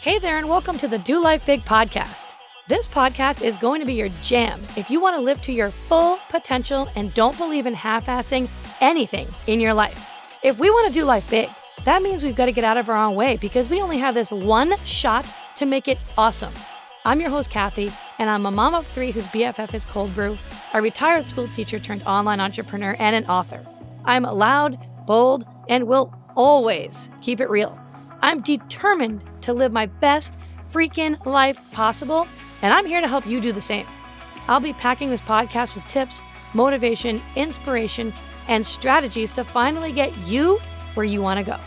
Hey there, and welcome to the Do Life Big podcast. This podcast is going to be your jam if you want to live to your full potential and don't believe in half-assing anything in your life. If we want to do life big, that means we've got to get out of our own way because we only have this one shot to make it awesome. I'm your host, Kathy, and I'm a mom of three whose BFF is cold brew, a retired school teacher turned online entrepreneur, and an author. I'm loud, bold, and will always keep it real. I'm determined to live my best freaking life possible, and I'm here to help you do the same. I'll be packing this podcast with tips, motivation, inspiration, and strategies to finally get you where you want to go.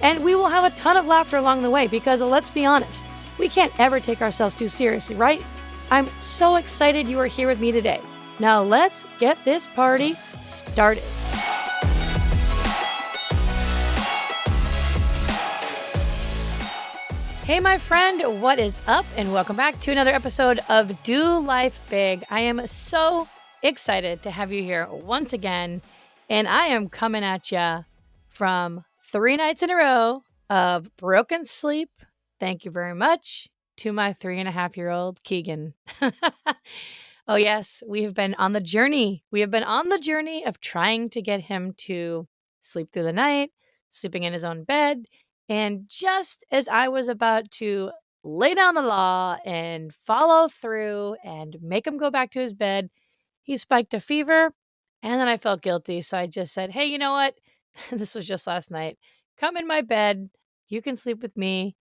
And we will have a ton of laughter along the way because, let's be honest, we can't ever take ourselves too seriously, right? I'm so excited you are here with me today. Now let's get this party started. Hey, my friend, what is up? And welcome back to another episode of Do Life Big. I am so excited to have you here once again. And I am coming at you from 3 nights in a row of broken sleep. Thank you very much to my 3.5-year-old Keegan. Oh, yes, we have been on the journey. We have been on the journey of trying to get him to sleep through the night, sleeping in his own bed. And just as I was about to lay down the law and follow through and make him go back to his bed, he spiked a fever. And then I felt guilty. So I just said, hey, you know what? This was just last night. Come in my bed. You can sleep with me.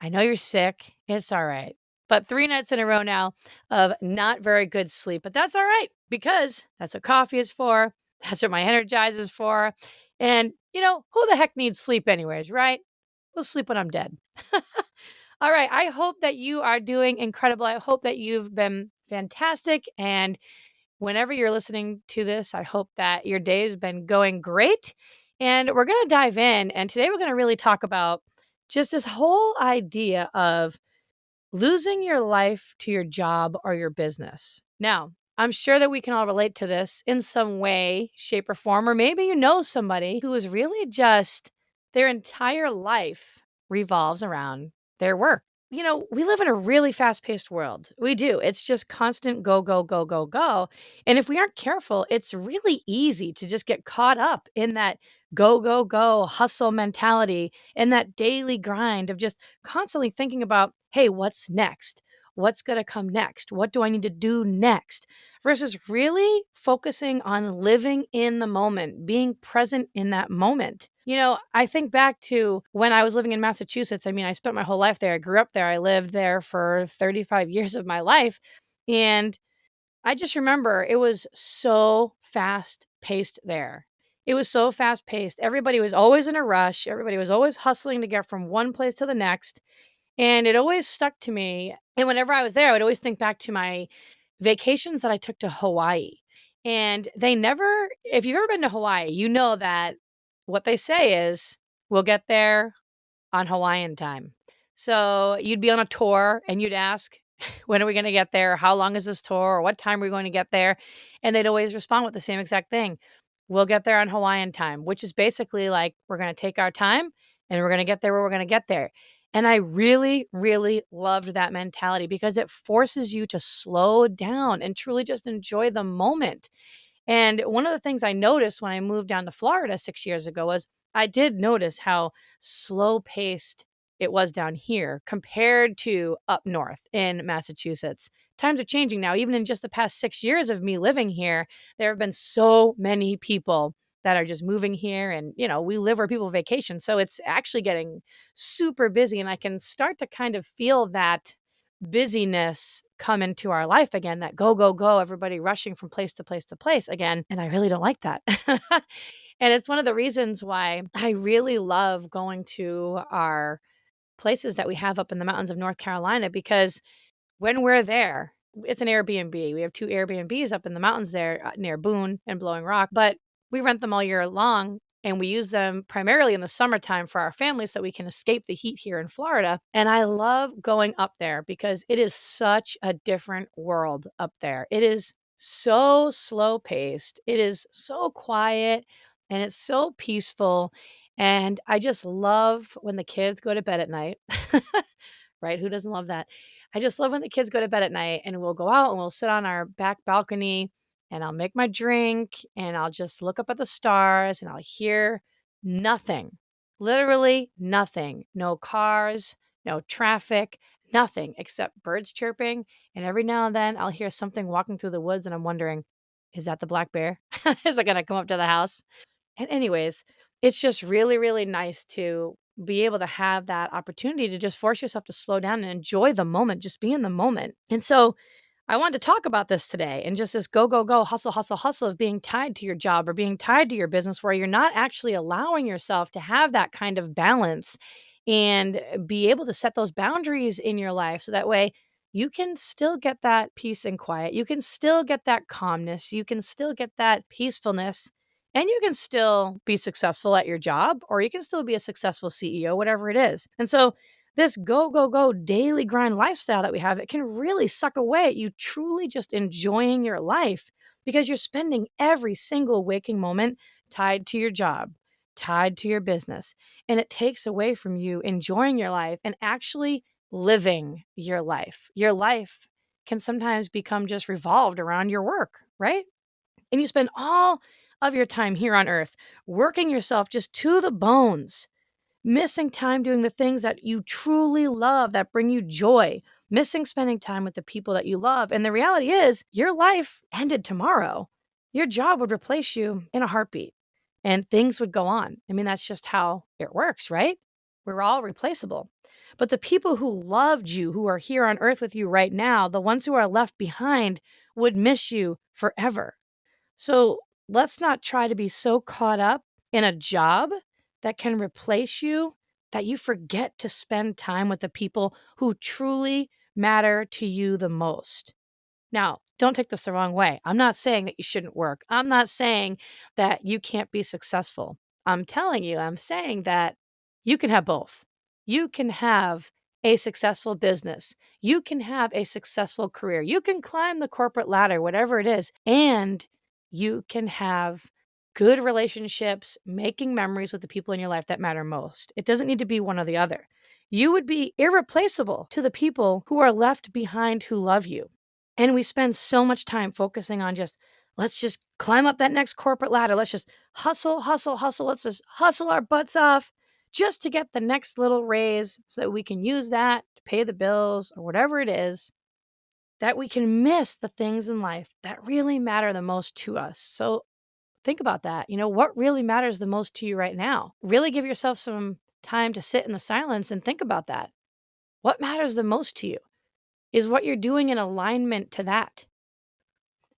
I know you're sick. It's all right. But 3 nights in a row now of not very good sleep. But that's all right because that's what coffee is for. That's what my Energize is for. And, who the heck needs sleep anyways, right? We'll sleep when I'm dead. All right. I hope that you are doing incredible. I hope that you've been fantastic. And whenever you're listening to this, I hope that your day has been going great. And we're going to dive in. And today we're going to really talk about just this whole idea of losing your life to your job or your business. Now, I'm sure that we can all relate to this in some way, shape, or form, or maybe you know somebody who is really just their entire life revolves around their work. We live in a really fast paced world. We do. It's just constant go, go, go, go, go. And if we aren't careful, it's really easy to just get caught up in that go, go, go hustle mentality and that daily grind of just constantly thinking about, hey, what's next? What's going to come next? What do I need to do next? Versus really focusing on living in the moment, being present in that moment. I think back to when I was living in Massachusetts. I spent my whole life there. I grew up there. I lived there for 35 years of my life. And I just remember it was so fast paced there. It was so fast paced. Everybody was always in a rush. Everybody was always hustling to get from one place to the next. And it always stuck to me. And whenever I was there, I would always think back to my vacations that I took to Hawaii. And if you've ever been to Hawaii, you know that what they say is, we'll get there on Hawaiian time. So you'd be on a tour and you'd ask, when are we going to get there? How long is this tour? Or what time are we going to get there? And they'd always respond with the same exact thing. We'll get there on Hawaiian time, which is basically like, we're going to take our time and we're going to get there where we're going to get there. And I really, really loved that mentality because it forces you to slow down and truly just enjoy the moment. And one of the things I noticed when I moved down to Florida 6 years ago was I did notice how slow paced it was down here compared to up north in Massachusetts. Times are changing now. Even in just the past 6 years of me living here, there have been so many people that are just moving here. And, we live where people vacation. So it's actually getting super busy. And I can start to kind of feel that busyness come into our life again, that go, go, go, everybody rushing from place to place to place again. And I really don't like that. And it's one of the reasons why I really love going to our places that we have up in the mountains of North Carolina, because when we're there, it's an Airbnb. We have 2 Airbnbs up in the mountains there near Boone and Blowing Rock, but we rent them all year long. And we use them primarily in the summertime for our families so that we can escape the heat here in Florida. And I love going up there because it is such a different world up there. It is so slow paced. It is so quiet and it's so peaceful. And I just love when the kids go to bed at night. right? Who doesn't love that? I just love when the kids go to bed at night and we'll go out and we'll sit on our back balcony and I'll make my drink and I'll just look up at the stars and I'll hear nothing, literally nothing. No cars, no traffic, nothing except birds chirping. And every now and then I'll hear something walking through the woods and I'm wondering, is that the black bear? Is it going to come up to the house? And anyways, it's just really, really nice to be able to have that opportunity to just force yourself to slow down and enjoy the moment, just be in the moment. And so I wanted to talk about this today and just this go, go, go, hustle, hustle, hustle of being tied to your job or being tied to your business where you're not actually allowing yourself to have that kind of balance and be able to set those boundaries in your life so that way you can still get that peace and quiet. You can still get that calmness. You can still get that peacefulness and you can still be successful at your job or you can still be a successful CEO, whatever it is. And so this go, go, go daily grind lifestyle that we have, it can really suck away at you truly just enjoying your life because you're spending every single waking moment tied to your job, tied to your business. And it takes away from you enjoying your life and actually living your life. Your life can sometimes become just revolved around your work, right? And you spend all of your time here on earth working yourself just to the bones, missing time doing the things that you truly love that bring you joy, missing spending time with the people that you love. And the reality is, your life ended tomorrow. Your job would replace you in a heartbeat and things would go on. I mean, that's just how it works, right? We're all replaceable. But the people who loved you, who are here on earth with you right now, the ones who are left behind, would miss you forever. So let's not try to be so caught up in a job that can replace you that you forget to spend time with the people who truly matter to you the most. Now, don't take this the wrong way. I'm not saying that you shouldn't work. I'm not saying that you can't be successful. I'm telling you, I'm saying that you can have both. You can have a successful business. You can have a successful career. You can climb the corporate ladder, whatever it is, and you can have good relationships, making memories with the people in your life that matter most. It doesn't need to be one or the other. You would be irreplaceable to the people who are left behind who love you. And we spend so much time focusing on just, let's just climb up that next corporate ladder. Let's just hustle, hustle, hustle. Let's just hustle our butts off just to get the next little raise so that we can use that to pay the bills or whatever it is, that we can miss the things in life that really matter the most to us. So think about that. What really matters the most to you right now? Really give yourself some time to sit in the silence and think about that. What matters the most to you? Is what you're doing in alignment to that?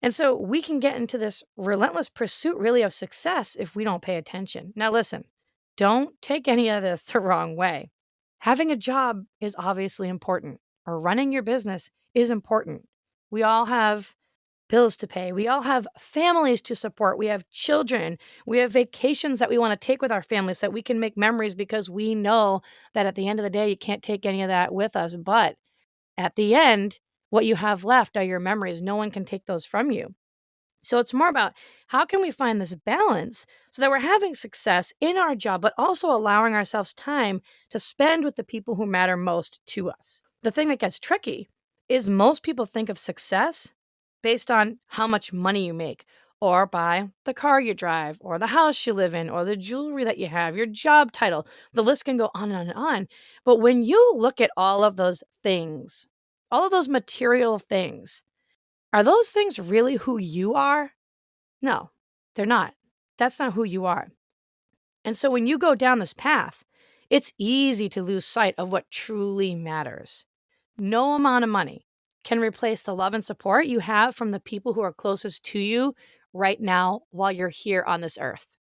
And so we can get into this relentless pursuit really of success if we don't pay attention. Now, listen, don't take any of this the wrong way. Having a job is obviously important, or running your business is important. We all have bills to pay. We all have families to support. We have children. We have vacations that we want to take with our families so that we can make memories because we know that at the end of the day, you can't take any of that with us. But at the end, what you have left are your memories. No one can take those from you. So it's more about how can we find this balance so that we're having success in our job, but also allowing ourselves time to spend with the people who matter most to us. The thing that gets tricky is most people think of success based on how much money you make, or by the car you drive, or the house you live in, or the jewelry that you have, your job title. The list can go on and on and on. But when you look at all of those things, all of those material things, are those things really who you are? No, they're not. That's not who you are. And so when you go down this path, it's easy to lose sight of what truly matters. No amount of money can replace the love and support you have from the people who are closest to you right now while you're here on this earth.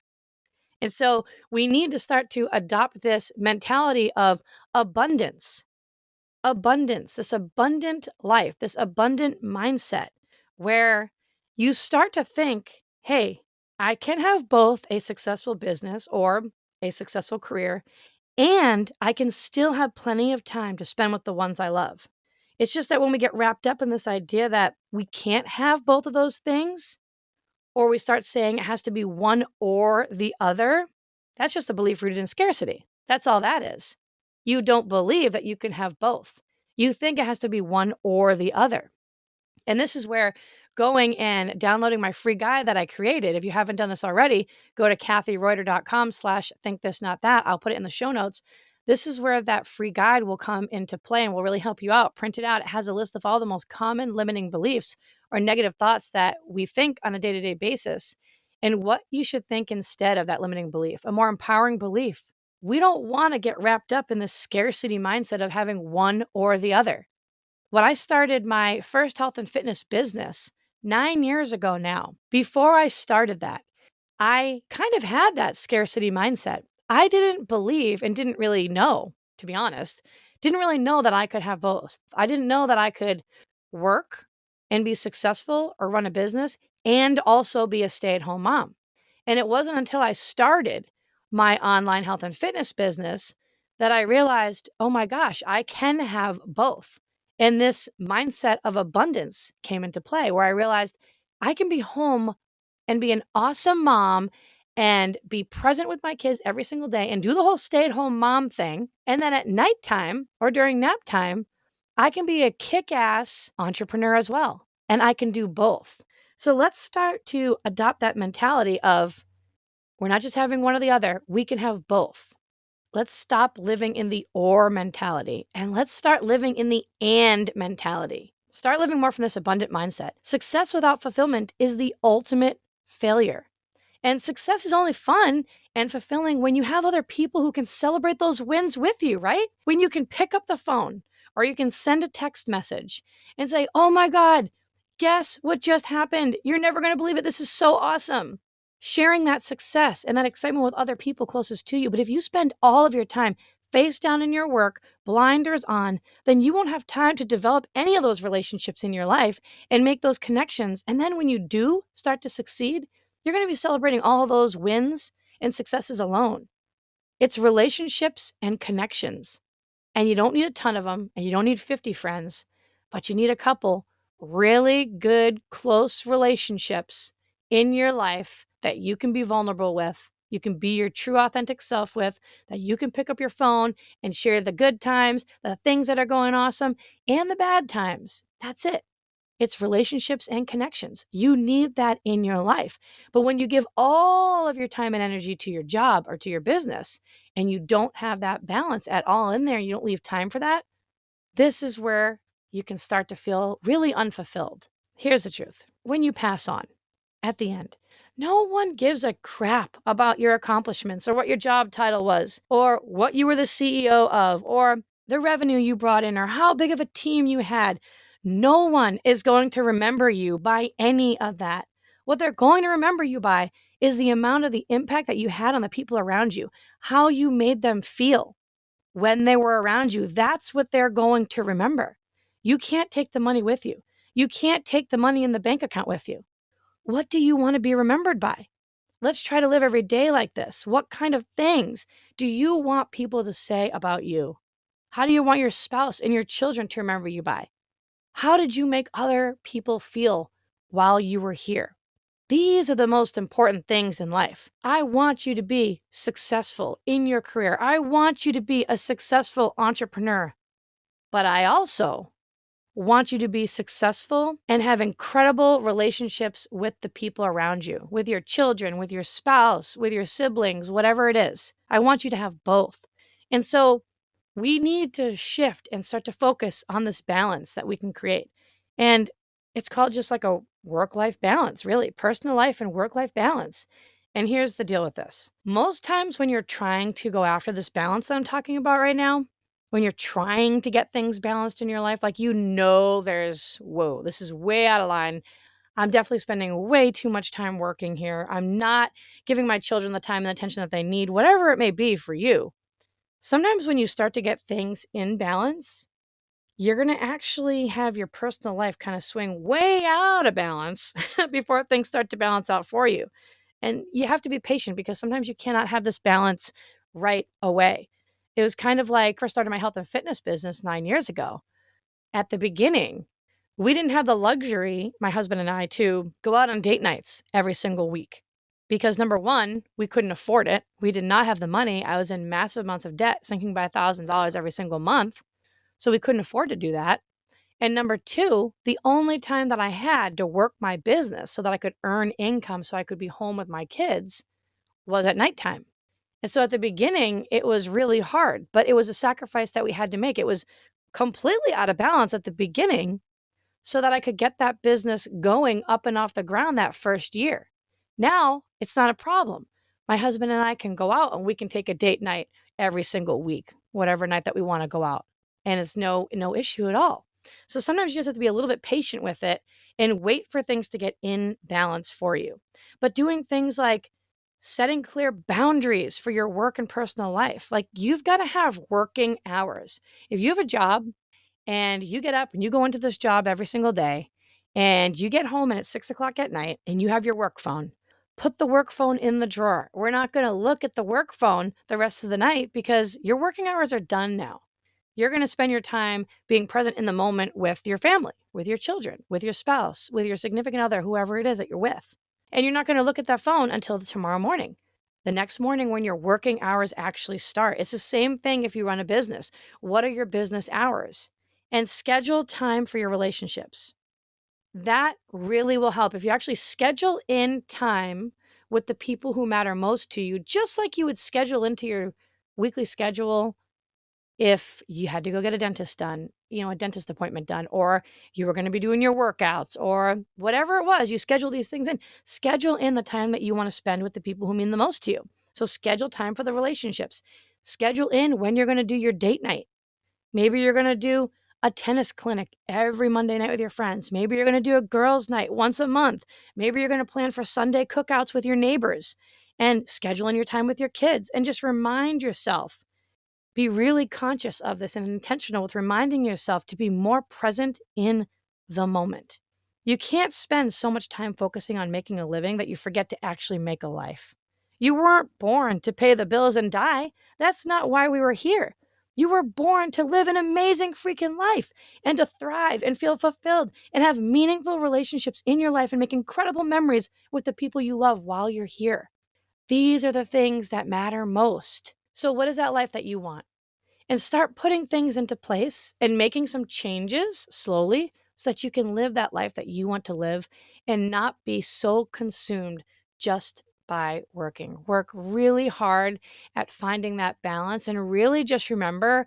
And so we need to start to adopt this mentality of abundance, this abundant life, this abundant mindset where you start to think, hey, I can have both a successful business or a successful career, and I can still have plenty of time to spend with the ones I love. It's just that when we get wrapped up in this idea that we can't have both of those things, or we start saying it has to be one or the other, that's just a belief rooted in scarcity. That's all that is. You don't believe that you can have both. You think it has to be one or the other. And this is where going and downloading my free guide that I created, if you haven't done this already, go to kathyreuter.com/think this, not that. I'll put it in the show notes. This is where that free guide will come into play and will really help you out. Print it out. It has a list of all the most common limiting beliefs or negative thoughts that we think on a day-to-day basis and what you should think instead of that limiting belief, a more empowering belief. We don't want to get wrapped up in this scarcity mindset of having one or the other. When I started my first health and fitness business 9 years ago now, before I started that, I kind of had that scarcity mindset. I didn't believe and didn't really know, to be honest, didn't really know that I could have both. I didn't know that I could work and be successful or run a business and also be a stay at home mom. And it wasn't until I started my online health and fitness business that I realized, oh my gosh, I can have both. And this mindset of abundance came into play where I realized I can be home and be an awesome mom and be present with my kids every single day and do the whole stay at home mom thing. And then at nighttime or during nap time, I can be a kick ass entrepreneur as well. And I can do both. So let's start to adopt that mentality of we're not just having one or the other, we can have both. Let's stop living in the or mentality and let's start living in the and mentality. Start living more from this abundant mindset. Success without fulfillment is the ultimate failure. And success is only fun and fulfilling when you have other people who can celebrate those wins with you, right? When you can pick up the phone or you can send a text message and say, oh my God, guess what just happened? You're never going to believe it. This is so awesome. Sharing that success and that excitement with other people closest to you. But if you spend all of your time face down in your work, blinders on, then you won't have time to develop any of those relationships in your life and make those connections. And then when you do start to succeed, you're going to be celebrating all those wins and successes alone. It's relationships and connections. And you don't need a ton of them, and you don't need 50 friends, but you need a couple really good, close relationships in your life that you can be vulnerable with, you can be your true authentic self with, that you can pick up your phone and share the good times, the things that are going awesome, and the bad times. That's it. It's relationships and connections. You need that in your life. But when you give all of your time and energy to your job or to your business, and you don't have that balance at all in there, you don't leave time for that, this is where you can start to feel really unfulfilled. Here's the truth. When you pass on, at the end, no one gives a crap about your accomplishments or what your job title was or what you were the CEO of or the revenue you brought in or how big of a team you had. No one is going to remember you by any of that. What they're going to remember you by is the amount of the impact that you had on the people around you, how you made them feel when they were around you. That's what they're going to remember. You can't take the money with you. You can't take the money in the bank account with you. What do you want to be remembered by? Let's try to live every day like this. What kind of things do you want people to say about you? How do you want your spouse and your children to remember you by? How did you make other people feel while you were here? These are the most important things in life. I want you to be successful in your career. I want you to be a successful entrepreneur. But I also want you to be successful and have incredible relationships with the people around you, with your children, with your spouse, with your siblings, whatever it is. I want you to have both. And so we need to shift and start to focus on this balance that we can create. And it's called just like a work-life balance, really, personal life and work-life balance. And here's the deal with this. Most times when you're trying to go after this balance that I'm talking about right now, when you're trying to get things balanced in your life, like there's, whoa, this is way out of line. I'm definitely spending way too much time working here. I'm not giving my children the time and attention that they need, whatever it may be for you. Sometimes when you start to get things in balance, you're going to actually have your personal life kind of swing way out of balance before things start to balance out for you. And you have to be patient because sometimes you cannot have this balance right away. It was kind of like first started my health and fitness business 9 years ago. At the beginning, we didn't have the luxury, my husband and I, to go out on date nights every single week. Because number one, we couldn't afford it. We did not have the money. I was in massive amounts of debt, sinking by $1,000 every single month. So we couldn't afford to do that. And number two, the only time that I had to work my business so that I could earn income so I could be home with my kids was at nighttime. And so at the beginning, it was really hard, but it was a sacrifice that we had to make. It was completely out of balance at the beginning so that I could get that business going up and off the ground that first year. Now it's not a problem. My husband and I can go out and we can take a date night every single week, whatever night that we want to go out. And it's no issue at all. So sometimes you just have to be a little bit patient with it and wait for things to get in balance for you. But doing things like setting clear boundaries for your work and personal life, like you've got to have working hours. If you have a job and you get up and you go into this job every single day and you get home and it's 6 o'clock at night and you have your work phone, put the work phone in the drawer. We're not going to look at the work phone the rest of the night because your working hours are done now. You're going to spend your time being present in the moment with your family, with your children, with your spouse, with your significant other, whoever it is that you're with. And you're not going to look at that phone until tomorrow morning. The next morning when your working hours actually start. It's the same thing if you run a business. What are your business hours? And schedule time for your relationships. That really will help. If you actually schedule in time with the people who matter most to you, just like you would schedule into your weekly schedule if you had to go get a dentist done, a dentist appointment done, or you were going to be doing your workouts or whatever it was, you schedule these things in. Schedule in the time that you want to spend with the people who mean the most to you. So schedule time for the relationships. Schedule in when you're going to do your date night. Maybe you're going to do a tennis clinic every Monday night with your friends. Maybe you're going to do a girls' night once a month. Maybe you're going to plan for Sunday cookouts with your neighbors and schedule in your time with your kids and just remind yourself. Be really conscious of this and intentional with reminding yourself to be more present in the moment. You can't spend so much time focusing on making a living that you forget to actually make a life. You weren't born to pay the bills and die. That's not why we were here. You were born to live an amazing freaking life and to thrive and feel fulfilled and have meaningful relationships in your life and make incredible memories with the people you love while you're here. These are the things that matter most. So what is that life that you want? And start putting things into place and making some changes slowly so that you can live that life that you want to live and not be so consumed just by working. Work really hard at finding that balance and really just remember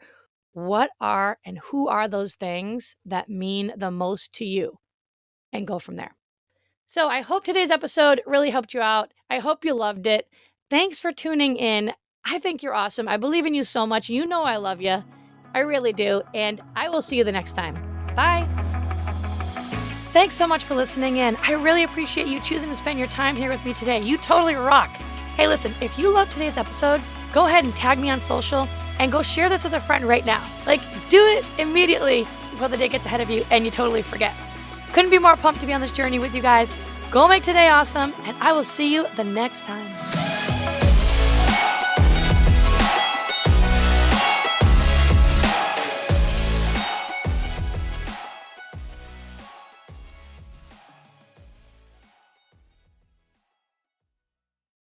what are and who are those things that mean the most to you and go from there. So I hope today's episode really helped you out. I hope you loved it. Thanks for tuning in. I think you're awesome. I believe in you so much. You know I love you. I really do. And I will see you the next time. Bye. Thanks so much for listening in. I really appreciate you choosing to spend your time here with me today. You totally rock. Hey, listen, if you loved today's episode, go ahead and tag me on social and go share this with a friend right now. Do it immediately before the day gets ahead of you and you totally forget. Couldn't be more pumped to be on this journey with you guys. Go make today awesome, and I will see you the next time.